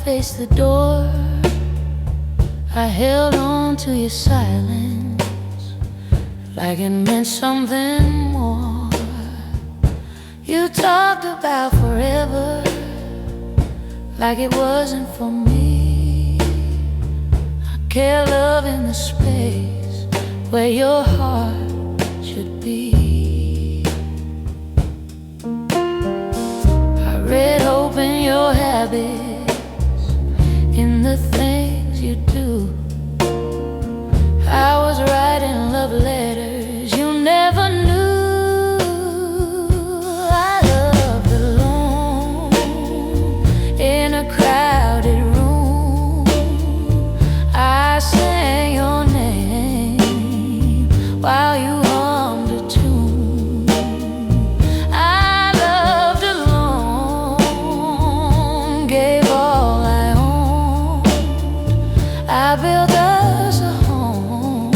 faced the door, I held on to your silence like it meant something more. You talked about forever like it wasn't for me. I can't love in the space where your heart should be. I read hope in your habits, in the things you do. I was writing love letters you never knew. I loved alone in a crowded room. I sang your name while you hummed a tune. I loved alone, gave all I owned. I built us a home,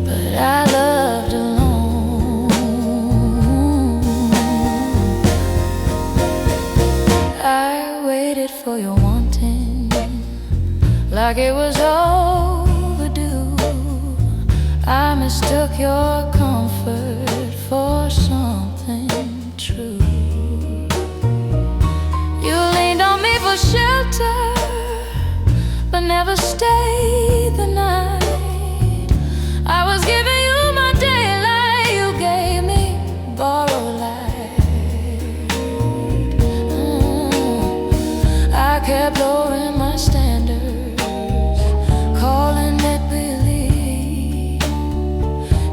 but I loved alone. I waited for your wanting like it was overdue. I mistook your comfort for something true. You leaned on me for shelter, but never stayed the night. I was giving you my daylight, you gave me borrowed light. I kept lowering my standards, calling it belief.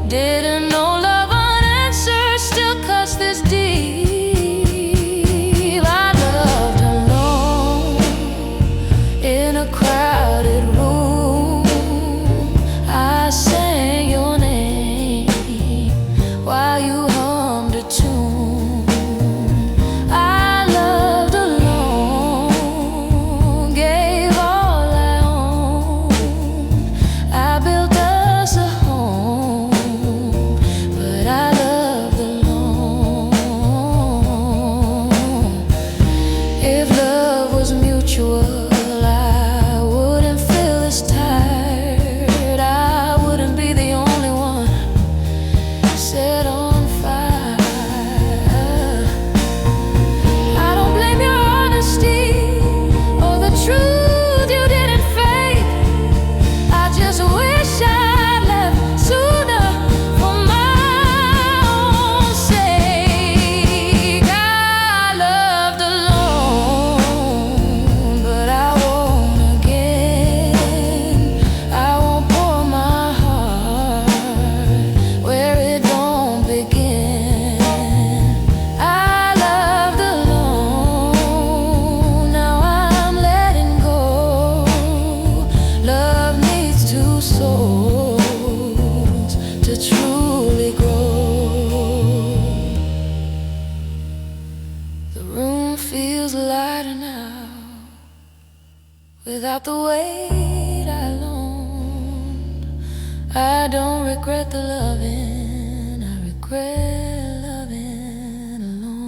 Didn't know love unanswered still cuts this deep. I loved alone in a crowded room. I sang your name while you hummed a tune. I loved alone, gave all I owned. I built us a home, but I loved alone. If love was mutual, I wouldn't feel this tired. I wouldn't be the only one set on fire. I don't blame your honesty or the truth you didn't fake. I just wish I'd left sooner for my own sake. I loved alone, but I won't again. I won't pour my heart where it don't begin. I loved alone, now I'm letting go. Love needs two souls to truly grow. The room feels lighter now without the weight I loaned. I don't regret the loving, I regret loving alone.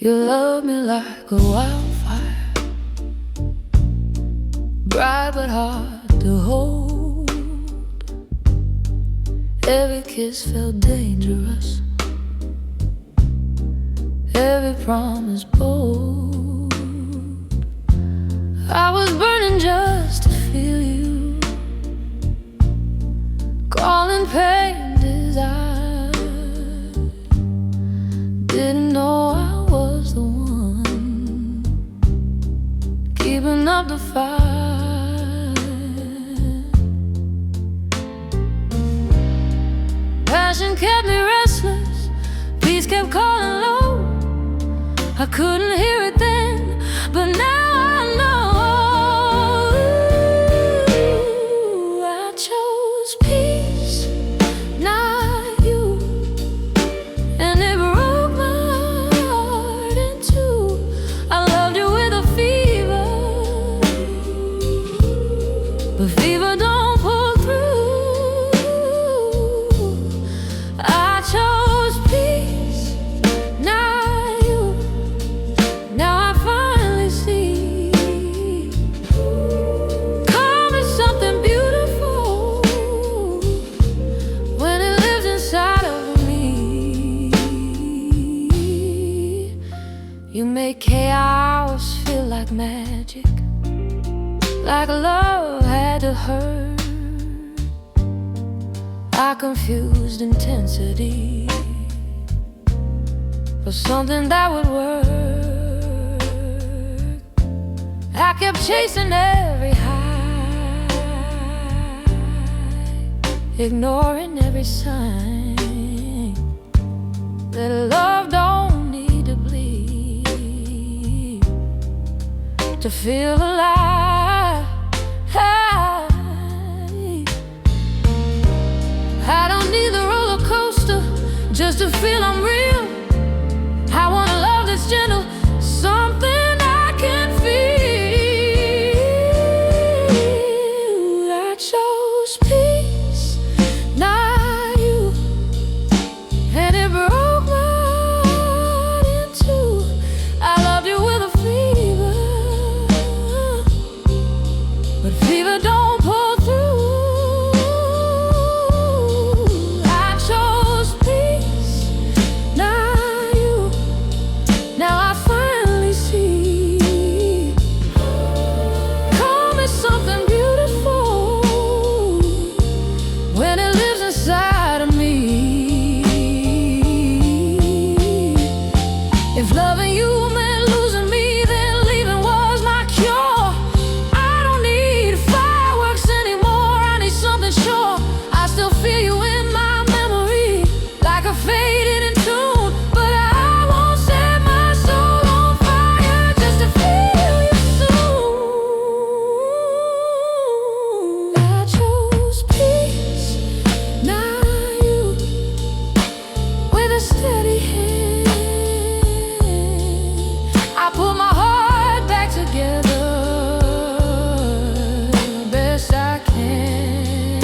You love me like a wildfire, bright but hard to hold. Every kiss felt dangerous, every promise bold. I was burning just to feel you, calling pain desire. Didn't know I was the one keeping up the fire. Passion kept me restless, peace kept calling low. I couldn't hear it then, but now I know. I You make chaos feel like magic, like love had to hurt. I confused intensity for something that would work. I kept chasing every high, ignoring every sign that love don't need to bleed to feel alive. I don't need the roller coaster just to feel I'm real. I want a love that's gentle, something I can feel. I chose peace, not you, and it broke my heart in two. I loved you with a fever, but fever don't pull through. If loving you meant losing me, then leaving was my cure. I don't need fireworks anymore, I need something sure. I still feel you in my memory, like a faded in tune, but I won't set my soul on fire just to feel you soon. I chose peace, not you, with a steady hand. I put my heart back together best I can.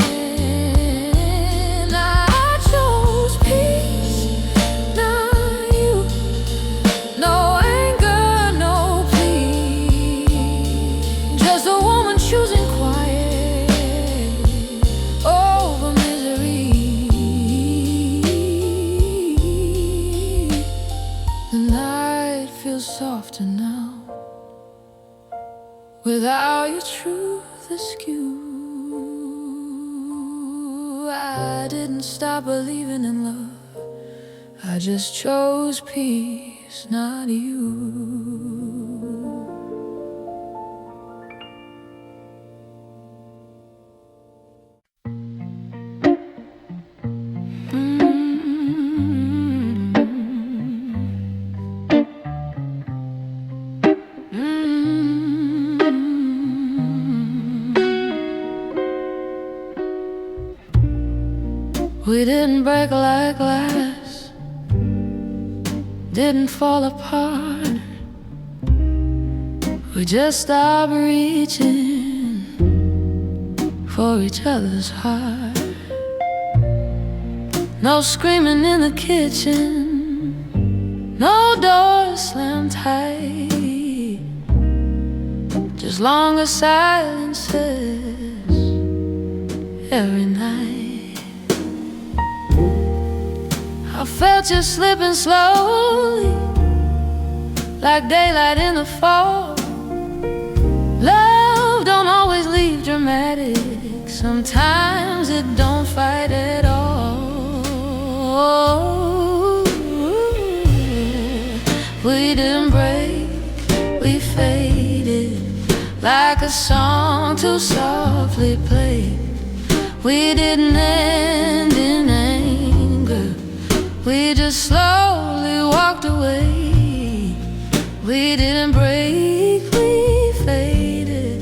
I chose peace, not you. No anger, no plea, just a woman choosing quiet over misery. The night feels softer now, without your truth askew. I didn't stop believing in love, I just chose peace, not you. We didn't break like glass, didn't fall apart. We just stopped reaching for each other's heart. No screaming in the kitchen, no doors slammed tight, just longer silences every night. I felt you slipping slowly, like daylight in the fall. Love don't always leave dramatic, sometimes it don't fight at all. We didn't break, we faded, like a song too softly played. We didn't end in anger, we just slowly walked away. We didn't break, we faded,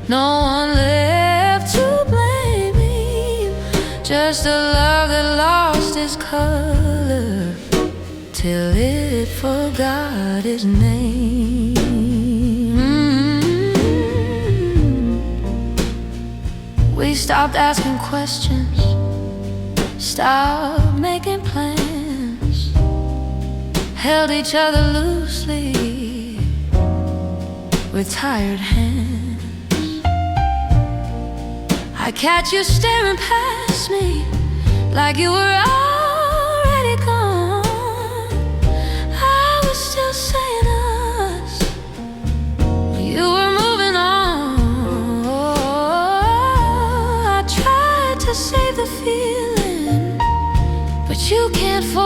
no one left to blame. Just a love that lost its color till it forgot its name. We stopped asking questions, stopped making plans, held each other loosely with tired hands. I catch you staring past me like you were already gone. I was still saying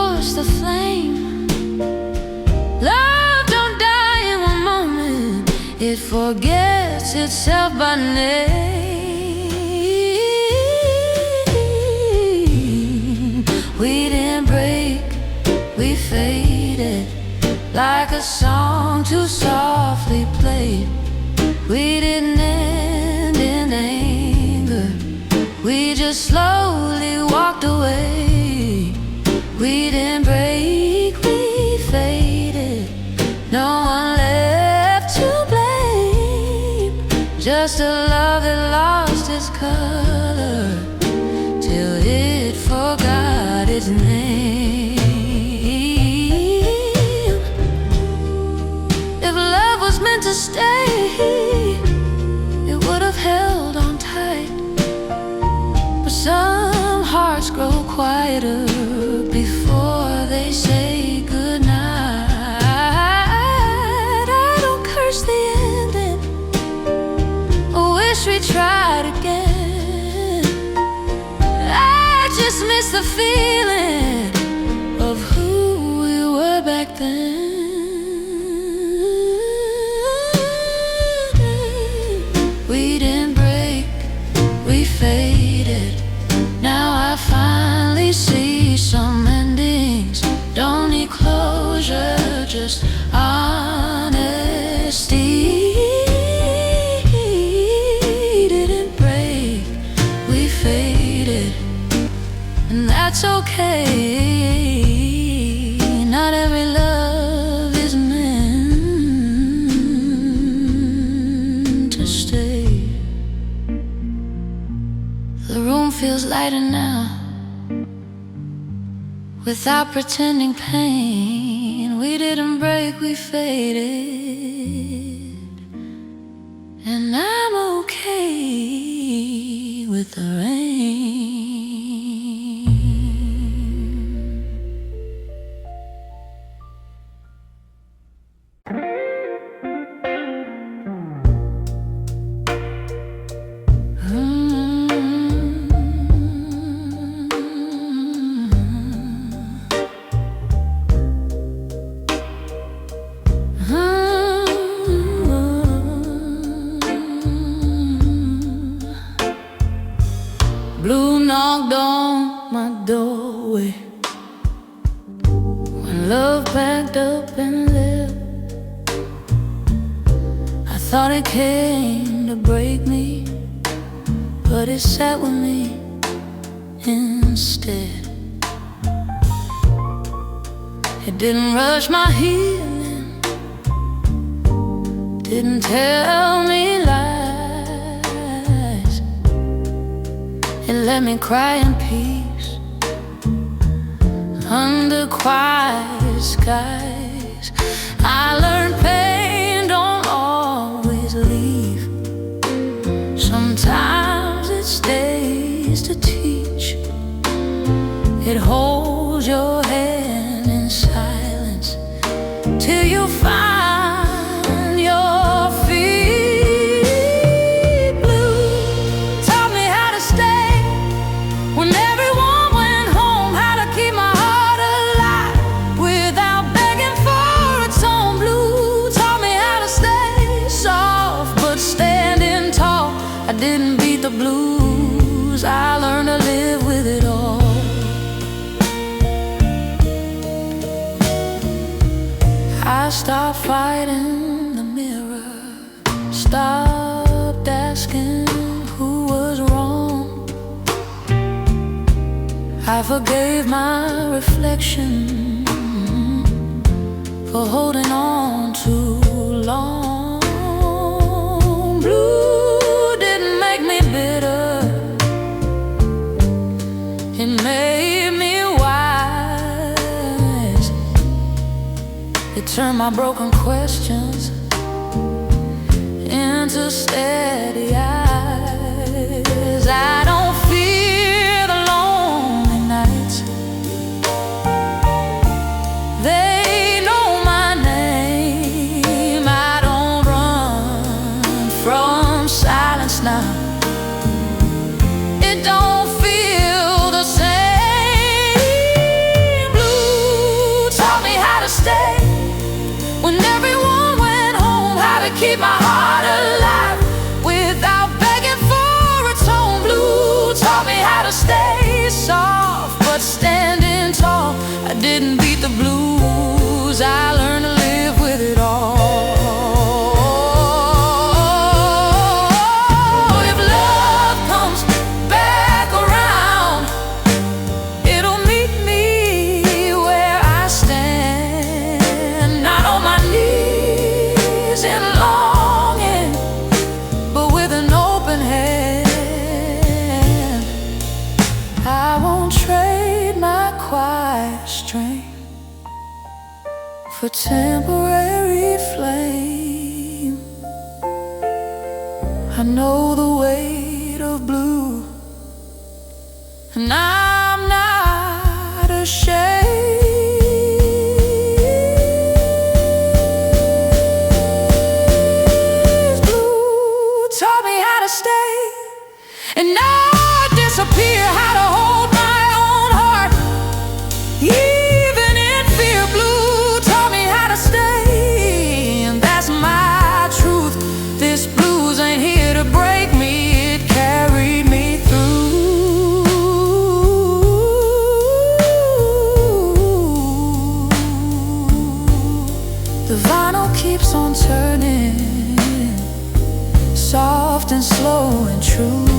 reinforce the flame. Love don't die in one moment, it forgets itself by name. We didn't break, we faded, like a song too softly played. We didn't end in anger, we just slowly walked away. We didn't break, we faded, no one left to blame. Just a love that lost its color till it forgot its name. If love was meant to stay, it would have held on tight. But some hearts grow quieter before they say goodnight. I don't curse the ending, I wish we tried again. I just miss the feeling of who we were back then. We didn't break, we faded. Now I finally see some endings don't need closure, just honesty. Didn't break, we faded, and that's okay. Not every love is meant to stay. The room feels lighter now, without pretending pain. We didn't break, we faded, and I'm okay with the rain. Blue knocked on my doorway when love packed up and left. I thought it came to break me, but it sat with me instead. It didn't rush my healing, didn't tell me lies. It let me cry in peace under quiet skies. I learned pain don't always leave, sometimes it stays to teach. It holds your hand in silence till you find your feet. Blue taught me how to stay when everyone went home, how to keep my heart alive without begging for its own. Blue taught me how to stay soft but standing tall. I didn't beat the blues, I learned to live with it all. I stopped fighting the mirror, stopped asking who was wrong. I forgave my reflection for holding on too long. Blue didn't make me bitter, it made me wise. It turned my broken questions into steady eyes. I don't fear the lonely nights, they know my name. I don't run from silence now, it don't feel the same. Blue beat the blues, I learned to live with it all. If love comes back around, it'll meet me where I stand, not on my knees in longing, but with an open hand. I won't trade my quiet strength for temporary flame. I know the weight of blue, and I'm not ashamed. Blue taught me how to stay and not disappear, how to hold my own heart even in fear. Blue taught me how to stay, and that's my truth. This blues ain't here to break me, it carried me through. The vinyl keeps on turning, soft and slow and true.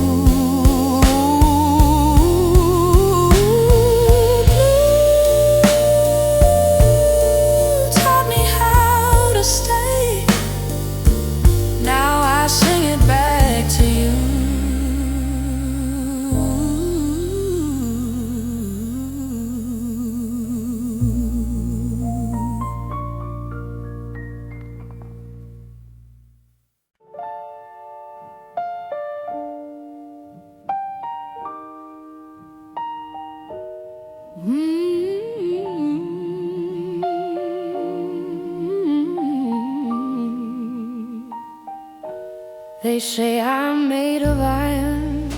They say I'm made of iron,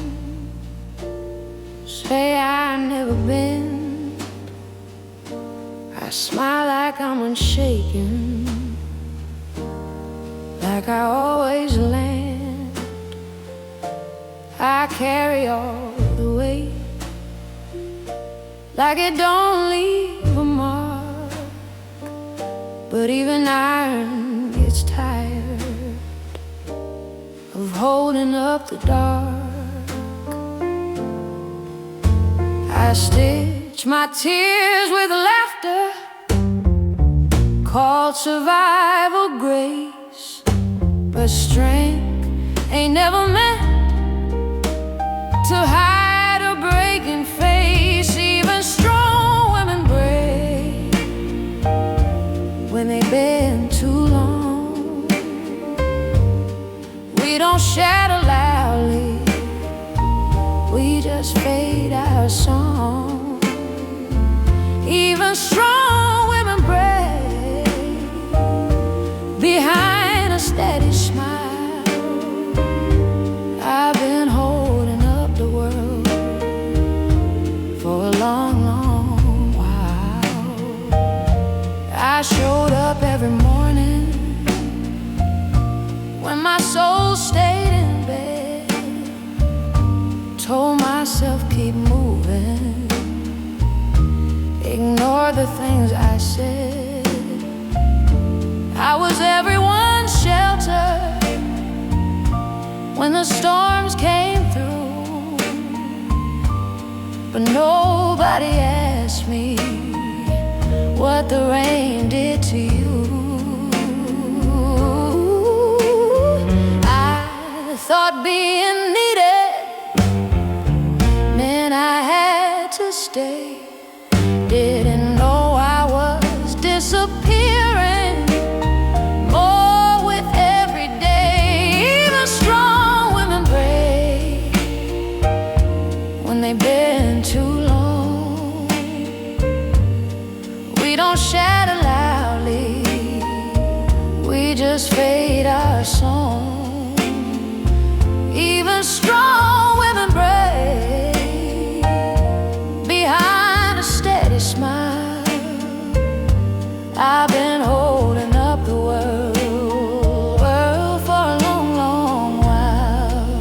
say I've never been. I smile like I'm unshaken, like I always land. I carry all the weight, like it don't leave a mark. But even iron gets tired of holding up the dark. I stitch my tears with laughter, called survival grace. But strength ain't never meant to hide a breaking face. Even strong women break when they bend too long. We don't shatter loudly, we just fade our song. Even strong women break behind a steady smile. I've been holding up the world for a long, long while. I showed up every morning when my soul stayed in bed, told myself keep moving, ignore the things I said. I was everyone's shelter when the storms came through, but nobody asked me what the rain did to you. Thought being needed meant I had to stay. Didn't know I was disappearing more with every day. Even strong women break when they've been too long. We don't shatter loudly, we just fade our song. Even strong women break behind a steady smile. I've been holding up the world for a long, long while.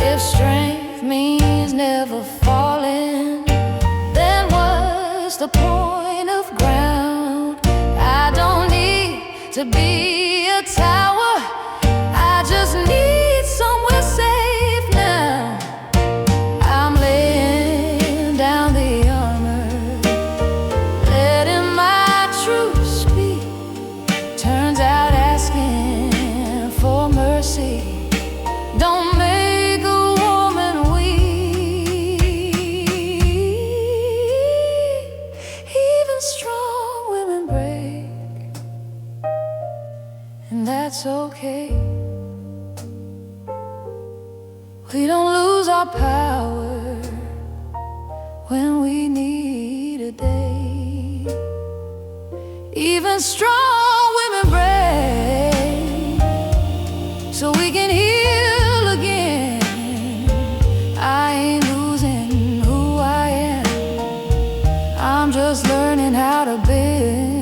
If strength means never falling, then what just a point of ground. I don't need to be a tower, I just need somewhere safe now. I'm laying down the armor, letting my truth speak. Turns out asking for mercy don't make a woman weak. Even strong women break, and that's okay. We don't lose our power when we need a day. Even strong women break so we can heal again. I ain't losing who I am, I'm just learning how to bend.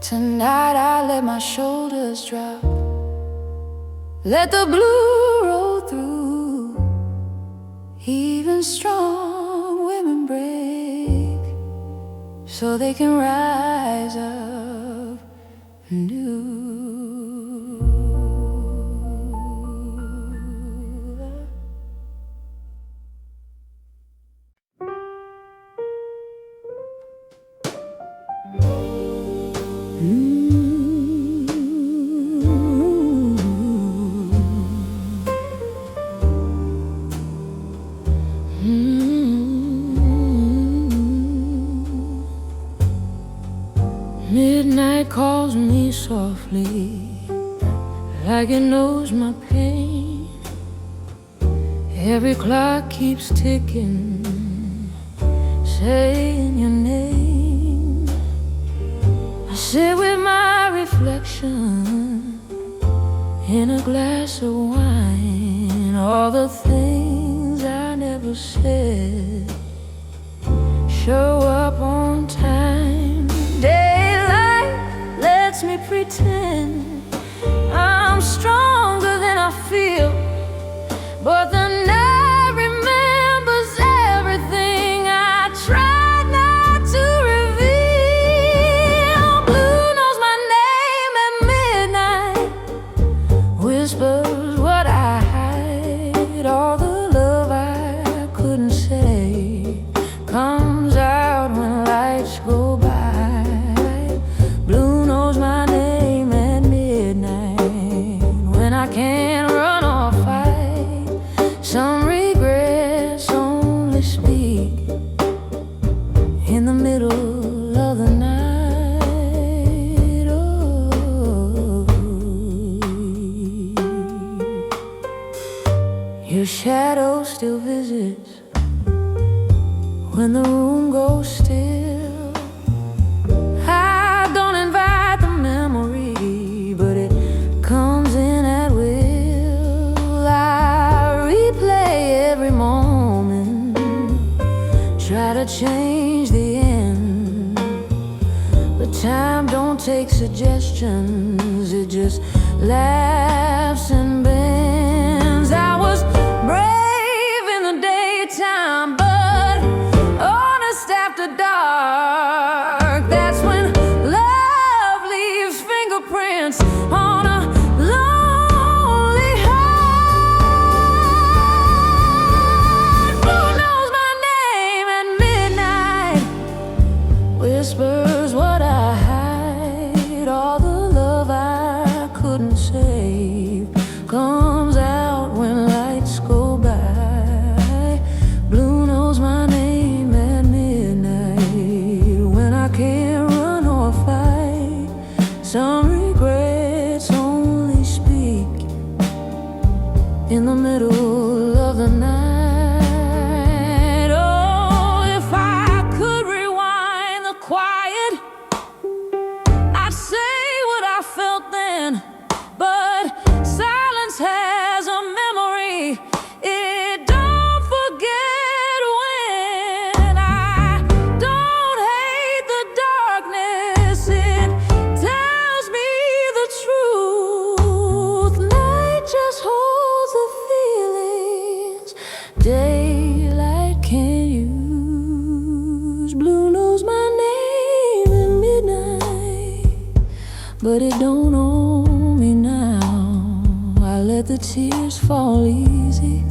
Tonight I let my shoulders drop, let the blue roll through. Even strong women break so they can rise up new. Midnight calls me softly, like it knows my pain. Every clock keeps ticking, saying your name. I sit with my reflection in a glass of wine. All the things I never said show up on time. Daylight lets me pretend I'm stronger than I feel, but the night remembers everything I tried not to reveal. Blue knows my name at midnight, whispers what I hide. All the love I couldn't say comes out when lights go by. Blue knows my name at midnight, when I can't run or fight. Some regrets only speak in the middle of the night. Oh, your shadow still visits when the room goes still. I don't invite the memory, but it comes in at will. I replay every moment, try to change the end, but time don't take suggestions, it just laughs and bends. I was brave in the daytime, but honest after dark. That's when love leaves fingerprints on a lonely heart. Blue knows my name at midnight, whispers what I hide. All the love I couldn't save comes out when lights go by. Blue knows my name at midnight, when I can't run or fight. Some regrets only speak in the middle of the night. Oh, if I could rewind the quiet, I'd say what I felt then, but silence has a memory. It don't forget when. I don't hate the darkness, it tells me the truth. Night just holds the feelings, day but it don't own me now. I let the tears fall easy,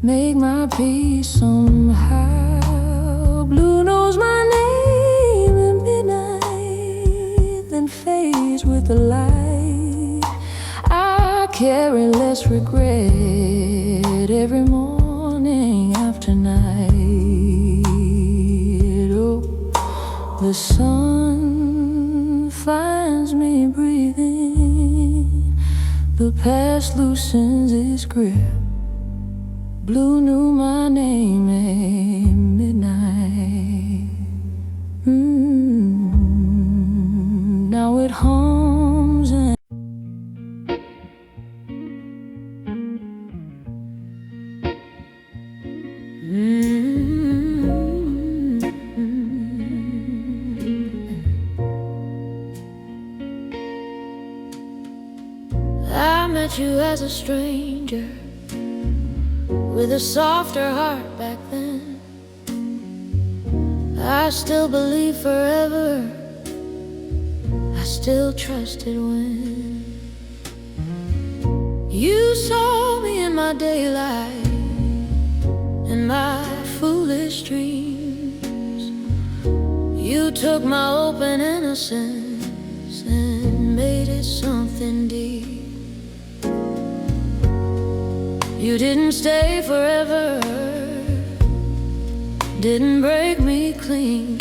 make my peace somehow. Blue knows my name at midnight, then fades with the light. I carry less regret every morning after night. Oh, the sun finds me breathing, the past loosens its grip. Blue knew my name at midnight. Now it hums and I met you as a stranger with a softer heart back then. I still believe forever, I still trusted when you saw me in my daylight, in my foolish dreams. You took my open innocence and made it something deep. You didn't stay forever, didn't break me clean,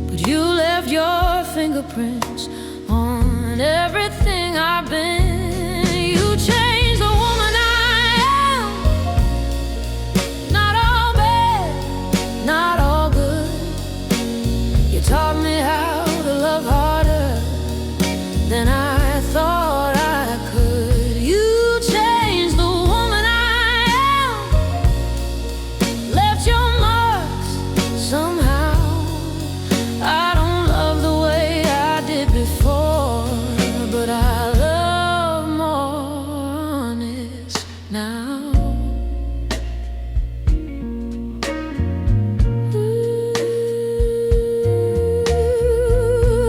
but you left your fingerprints on everything I've been. You changed the woman I am. Not all bad, not all good. You taught me how to love harder than I thought I could. You changed the woman I am, left your marks somehow. I don't love the way I did before, but I love more honest now.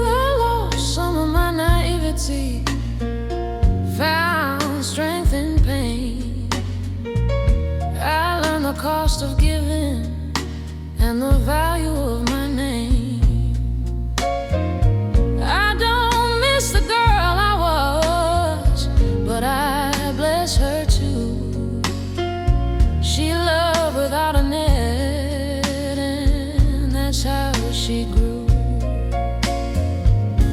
I lost some of my naivety, found strength in pain. I learned the cost of giving and the value of my name. I don't miss the girl I was, but I bless her too. She loved without a net, and that's how she grew.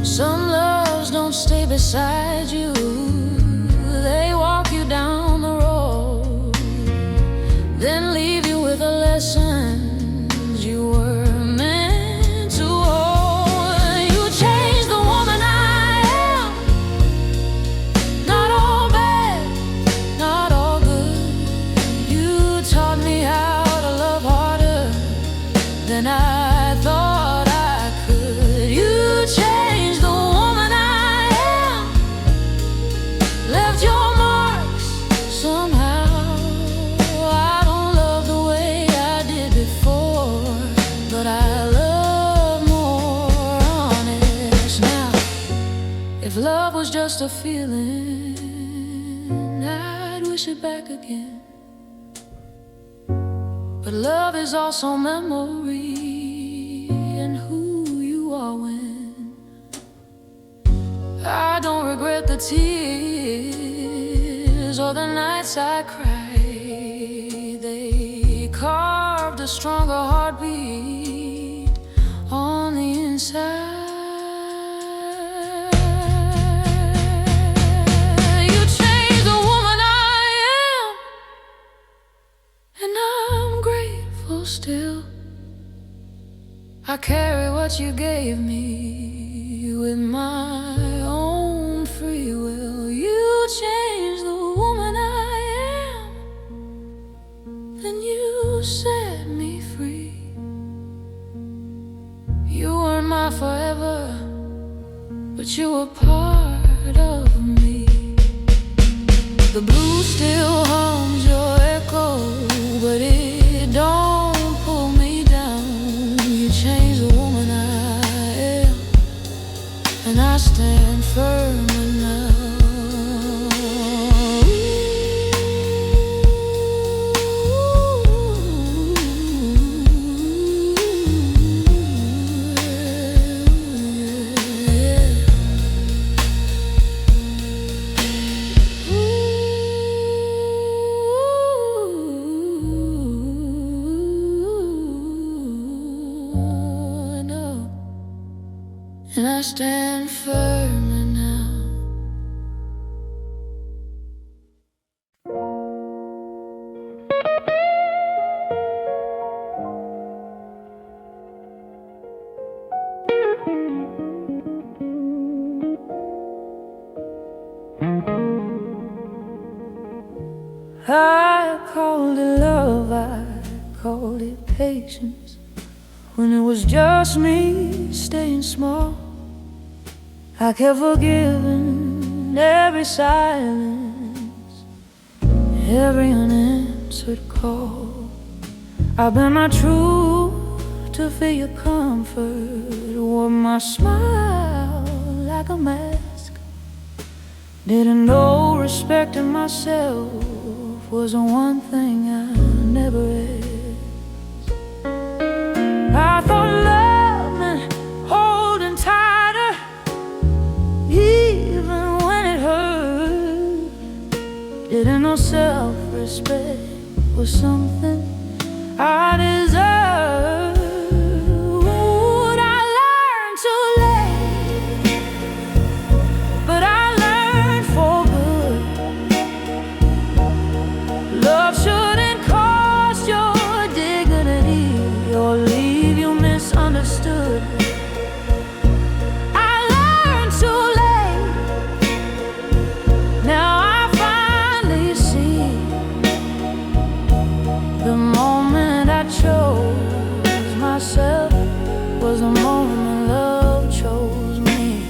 Some loves don't stay beside you, they walk you down the road, then leave you with the lessons you were meant to hold. You changed the woman I am. Not all bad, not all good. You taught me how to love harder than I thought I could. You changed the woman I am, left your marks somehow. I don't love the way I did before, but I love more honest now. If love was just a feeling, I'd wish it back again. But love is also memory and who you are when. I don't regret the tears or the nights I cried. They carved a stronger heartbeat on the inside. You changed the woman I am, and I'm grateful still. I carry what you gave me with my own free will. You changed the woman I am, then you set me free. You weren't my forever, but you were part of me. The blues still hums your echo, but it don't pull me down. You changed the woman I am, I stand firmly now. I called it love, I called it patience, when it was just me staying small. I kept forgiving every silence, every unanswered call. I bent my truth to feel your comfort, wore my smile like a mask. Didn't know respecting myself was the one thing I never asked. I thought love meant holding tighter, even when it hurt. Didn't know self-respect was something I deserved. I learned too late, but I learned for good. Love shouldn't cost your dignity or leave you misunderstood. I learned too late, now I finally see. The moment I chose myself was the moment love chose me.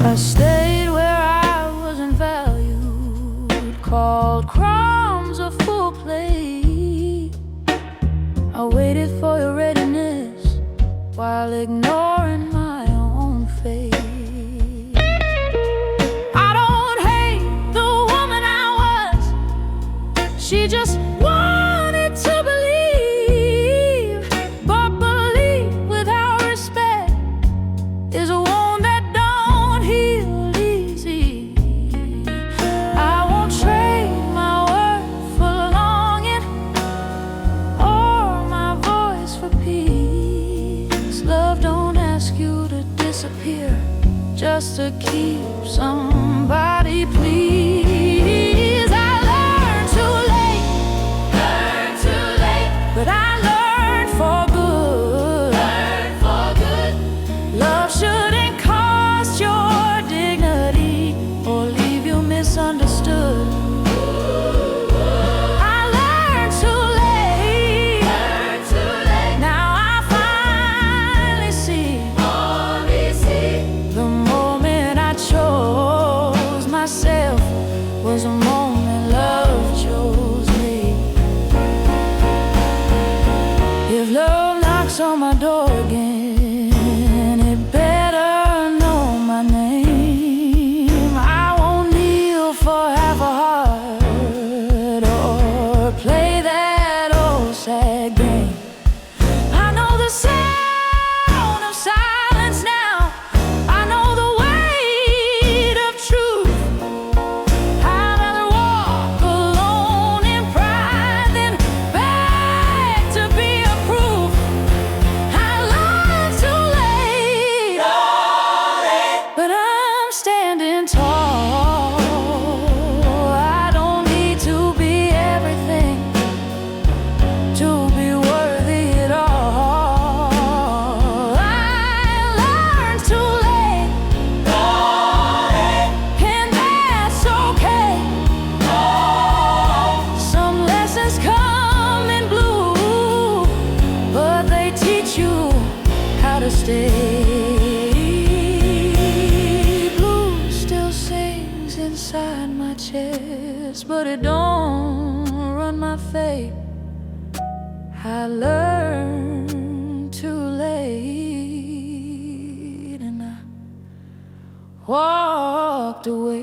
I stayed where I wasn't valued, called crumbs a full plate. I waited for your readiness while ignoring my own fate. I don't hate the woman I was, she just wanted to believe. But belief without respect is a wound that don't heal easy. I won't trade my word for longing or my voice for peace. Love don't ask you to disappear just to keep somebody pleased. I learned too late, but I learned for good. Love shouldn't cost your dignity or leave you misunderstood. I learned too late, now I finally see. The moment I chose myself was the moment love chose me. If love knocks on my door again, it better know my name. I won't kneel for half a heart or play that old sad game. I know the sound of silence now, I know the weight of truth. I'd rather walk alone in pride than beg to be approved. I learned too late, but I'm standing tall. I don't need to be everything to be worthy at all. I learned too late, and that's okay. Some lessons come in blue, but they teach you how to stay. Blue still sings inside my chest, but it don't run my fate. I learned too late, and I walked away.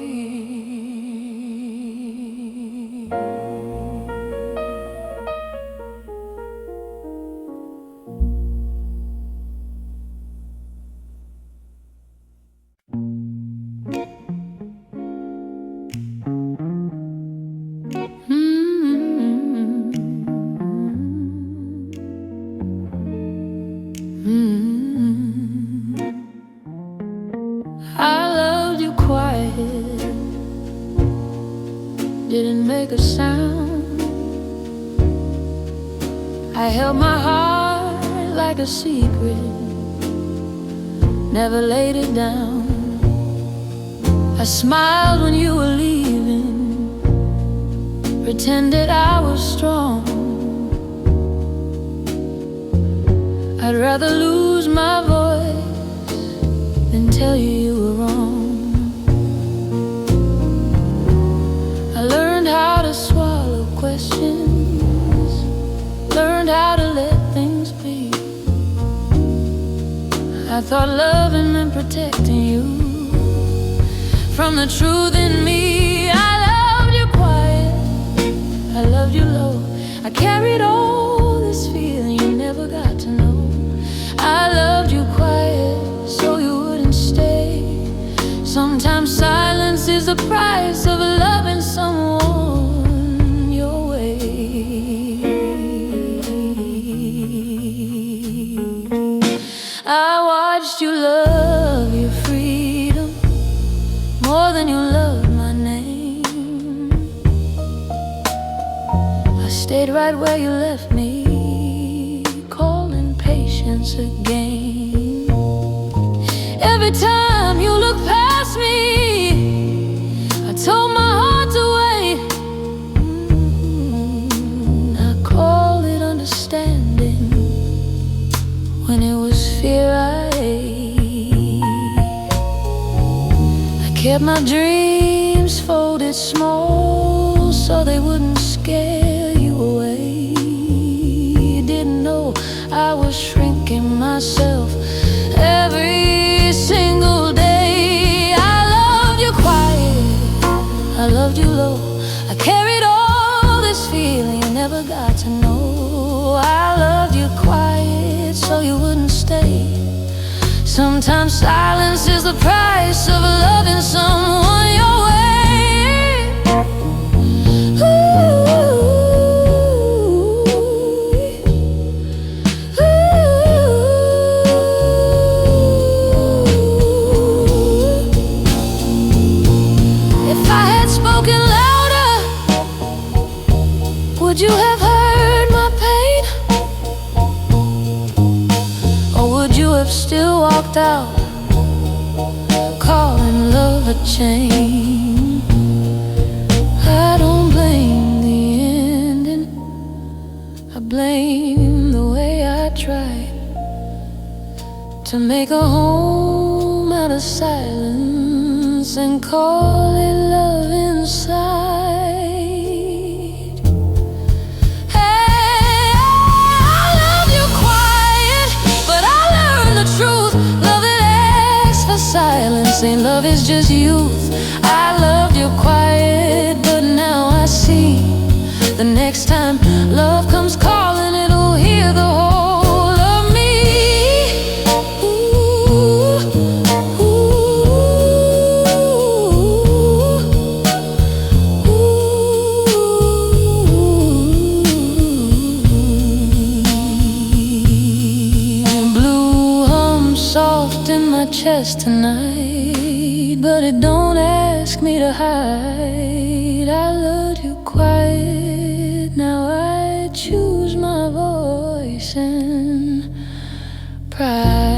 didn't make a sound. I held my heart like a secret, never laid it down. I smiled when you were leaving, pretended I was strong. I'd rather lose my voice than tell you you were wrong. I learned how to swallow questions, learned how to let things be. I thought loving meant protecting you from the truth in me. I loved you quiet, I loved you low. I carried all this feeling you never got to know. I loved you quiet so you wouldn't stay. Sometimes silence is the price of loving someone your way. I watched you love your freedom more than you loved my name. I stayed right where you left me, calling patience again. Every time you look past me, I told my heart to wait. I called it understanding when it was fear I ate. I kept my dreams folded small so they wouldn't scare you away. You didn't know I was shrinking myself every single day. I loved you quiet, I loved you low. I carried all this feeling you never got to know. I loved you quiet so you wouldn't stay. Sometimes silence is the price of loving someone your way. If I had spoken louder, would you have heard my pain? Or would you have still walked out, calling love a chain? I don't blame the ending, I blame the way I tried to make a home out of silence and call it love inside. Hey, I love you quiet, but I learned the truth. Love that asks for silence ain't love, is just youth. I loved you quiet, but now I see the next time love comes calling, it'll hear the whole of me. Ooh, ooh, ooh. Blue hum soft in my chest tonight, but it don't ask me to hide. I loved you quiet, now I choose my voice and pride.